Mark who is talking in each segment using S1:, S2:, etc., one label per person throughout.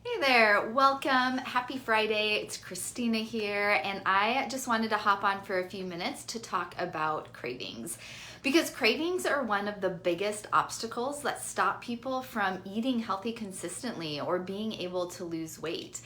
S1: Hey there, welcome. Happy Friday. It's Christina here, and I just wanted to hop on for a few minutes to talk about cravings. Because cravings are one of the biggest obstacles that stop people from eating healthy consistently or being able to lose weight.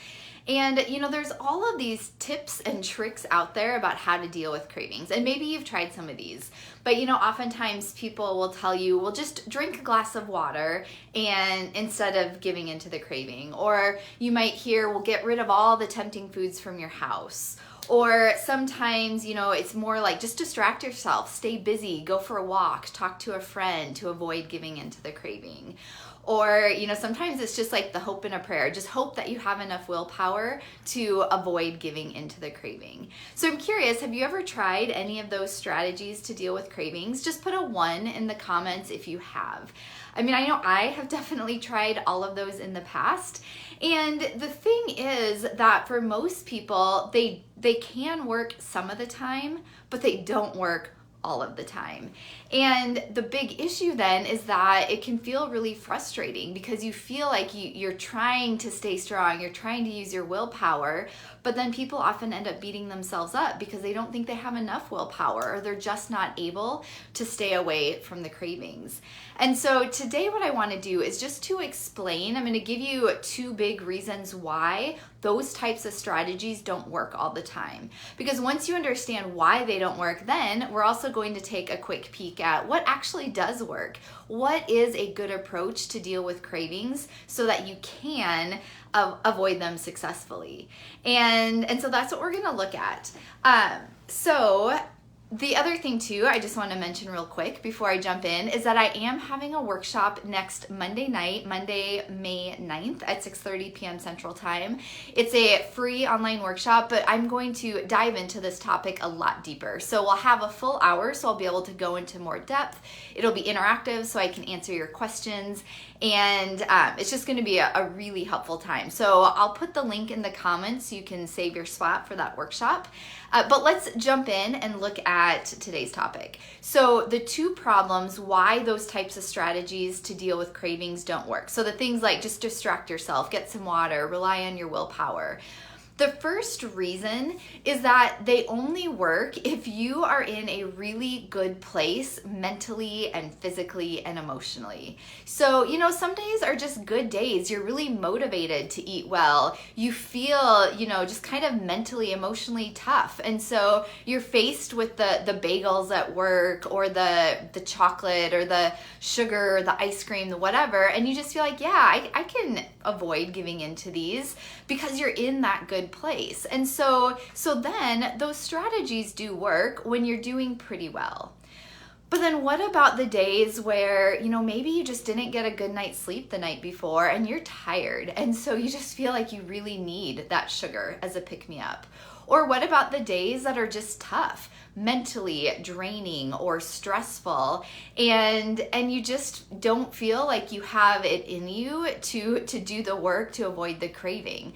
S1: And there's all of these tips and tricks out there about how to deal with cravings. And maybe you've tried some of these. But oftentimes people will tell you, well, just drink a glass of water and instead of giving into the craving. Or you might hear, well, get rid of all the tempting foods from your house. Or sometimes, it's more like just distract yourself, stay busy, go for a walk, talk to a friend to avoid giving into the craving. Or, sometimes it's just like the hope in a prayer. Just hope that you have enough willpower to avoid giving into the craving. So I'm curious, have you ever tried any of those strategies to deal with cravings? Just put a 1 in the comments if you have. I mean, I know I have definitely tried all of those in the past. And the thing is that for most people, they can work some of the time, but they don't work all of the time. And the big issue then is that it can feel really frustrating because you feel like you're trying to stay strong, you're trying to use your willpower, but then people often end up beating themselves up because they don't think they have enough willpower or they're just not able to stay away from the cravings. And so today what I want to do is just to explain, I'm going to give you 2 big reasons why those types of strategies don't work all the time. Because once you understand why they don't work, then we're also going to take a quick peek at what actually does work. What is a good approach to deal with cravings so that you can avoid them successfully? And so that's what we're going to look at. So the other thing too, I just want to mention real quick before I jump in, is that I am having a workshop next Monday night, Monday, May 9th at 6:30 p.m. Central Time. It's a free online workshop, but I'm going to dive into this topic a lot deeper. So we'll have a full hour, so I'll be able to go into more depth. It'll be interactive, so I can answer your questions. And it's just going to be a really helpful time. So I'll put the link in the comments so you can save your spot for that workshop. But let's jump in and look at today's topic. So the 2 problems why those types of strategies to deal with cravings don't work. So the things like just distract yourself, get some water, rely on your willpower. The first reason is that they only work if you are in a really good place mentally and physically and emotionally. So, some days are just good days. You're really motivated to eat well. You feel, just kind of mentally, emotionally tough. And so you're faced with the bagels at work or the chocolate or the sugar, or the ice cream, the whatever. And you just feel like, yeah, I can avoid giving into these because you're in that good place. And so then those strategies do work when you're doing pretty well. But then what about the days where, maybe you just didn't get a good night's sleep the night before and you're tired, and so you just feel like you really need that sugar as a pick-me-up? Or what about the days that are just tough, mentally draining or stressful, and you just don't feel like you have it in you to do the work to avoid the craving?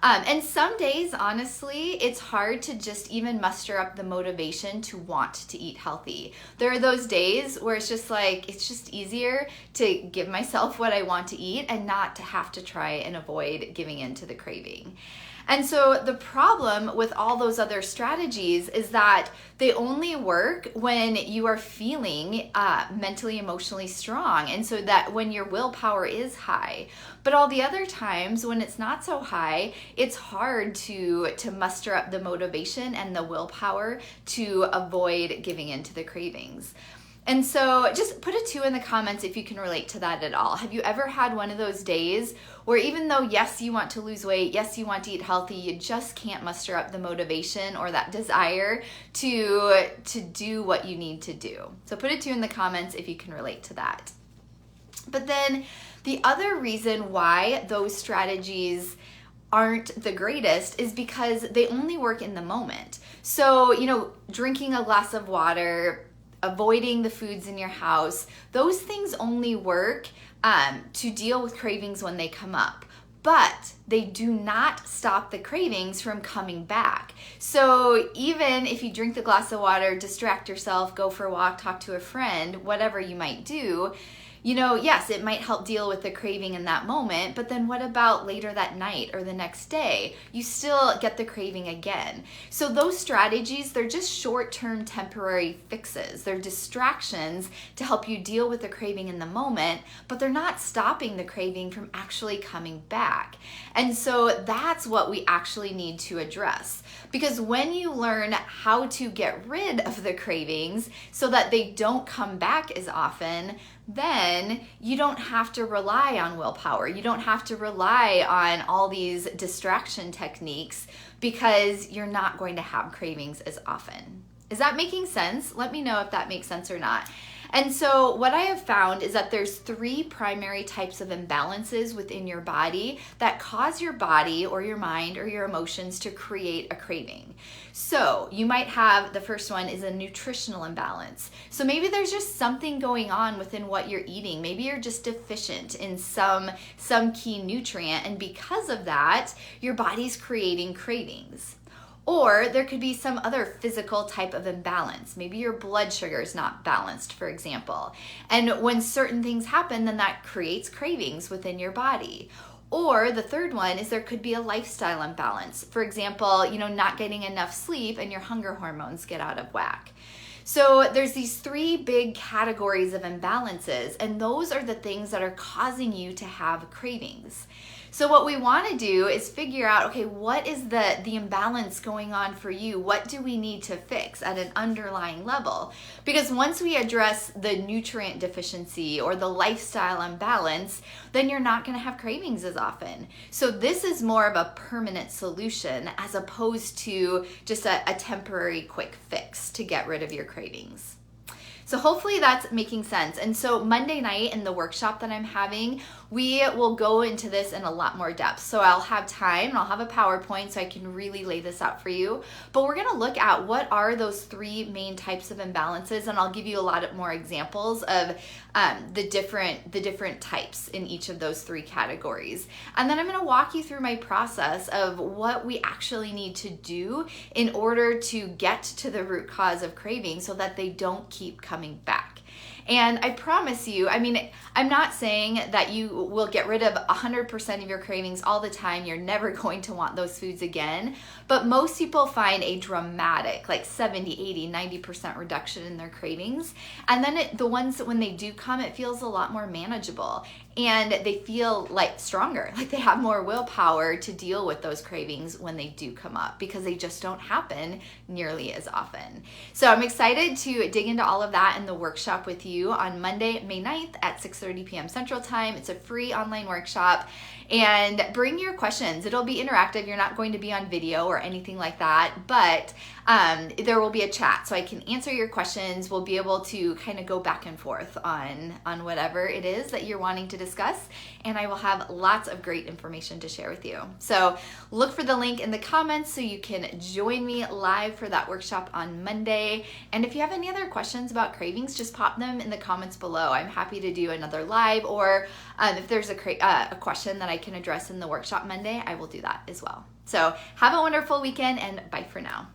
S1: And some days, honestly, it's hard to just even muster up the motivation to want to eat healthy. There are those days where it's just easier to give myself what I want to eat and not to have to try and avoid giving in to the craving. And so the problem with all those other strategies is that they only work when you are feeling mentally, emotionally strong. And so that when your willpower is high. But all the other times when it's not so high, it's hard to muster up the motivation and the willpower to avoid giving into the cravings. And so just put a 2 in the comments if you can relate to that at all. Have you ever had one of those days where even though, yes, you want to lose weight, yes, you want to eat healthy, you just can't muster up the motivation or that desire to do what you need to do? So put a 2 in the comments if you can relate to that. But then the other reason why those strategies aren't the greatest is because they only work in the moment. So, drinking a glass of water, avoiding the foods in your house, those things only work to deal with cravings when they come up. But they do not stop the cravings from coming back. So even if you drink the glass of water, distract yourself, go for a walk, talk to a friend, whatever you might do, yes, it might help deal with the craving in that moment, but then what about later that night or the next day? You still get the craving again. So those strategies, they're just short-term temporary fixes. They're distractions to help you deal with the craving in the moment, but they're not stopping the craving from actually coming back. And so that's what we actually need to address. Because when you learn how to get rid of the cravings so that they don't come back as often, then you don't have to rely on willpower. You don't have to rely on all these distraction techniques because you're not going to have cravings as often. Is that making sense? Let me know if that makes sense or not. And so what I have found is that there's 3 primary types of imbalances within your body that cause your body or your mind or your emotions to create a craving. So you might have, the first one is a nutritional imbalance. So maybe there's just something going on within what you're eating. Maybe you're just deficient in some key nutrient, and because of that, your body's creating cravings. Or there could be some other physical type of imbalance. Maybe your blood sugar is not balanced, for example. And when certain things happen, then that creates cravings within your body. Or the third one is there could be a lifestyle imbalance. For example, not getting enough sleep and your hunger hormones get out of whack. So there's these 3 big categories of imbalances, and those are the things that are causing you to have cravings. So what we want to do is figure out, okay, what is the imbalance going on for you? What do we need to fix at an underlying level? Because once we address the nutrient deficiency or the lifestyle imbalance, then you're not going to have cravings as often. So this is more of a permanent solution as opposed to just a temporary quick fix to get rid of your cravings. So hopefully that's making sense. And so Monday night in the workshop that I'm having, we will go into this in a lot more depth. So I'll have time and I'll have a PowerPoint so I can really lay this out for you. But we're gonna look at what are those 3 main types of imbalances, and I'll give you a lot more examples of the different types in each of those 3 categories. And then I'm gonna walk you through my process of what we actually need to do in order to get to the root cause of craving so that they don't keep coming back. And I promise you, I'm not saying that you will get rid of 100% of your cravings all the time. You're never going to want those foods again. But most people find a dramatic, like 70, 80, 90% reduction in their cravings. And then the ones that when they do come, it feels a lot more manageable. And they feel like stronger, like they have more willpower to deal with those cravings when they do come up because they just don't happen nearly as often. So I'm excited to dig into all of that in the workshop with you on Monday, May 9th at 6:30 p.m. Central Time. It's a free online workshop. And bring your questions. It'll be interactive. You're not going to be on video or anything like that, but there will be a chat so I can answer your questions. We'll be able to kind of go back and forth on whatever it is that you're wanting to discuss, and I will have lots of great information to share with you. So look for the link in the comments so you can join me live for that workshop on Monday. And if you have any other questions about cravings, just pop them in the comments below. I'm happy to do another live, or if there's a question that I can address in the workshop Monday, I will do that as well. So have a wonderful weekend, and bye for now.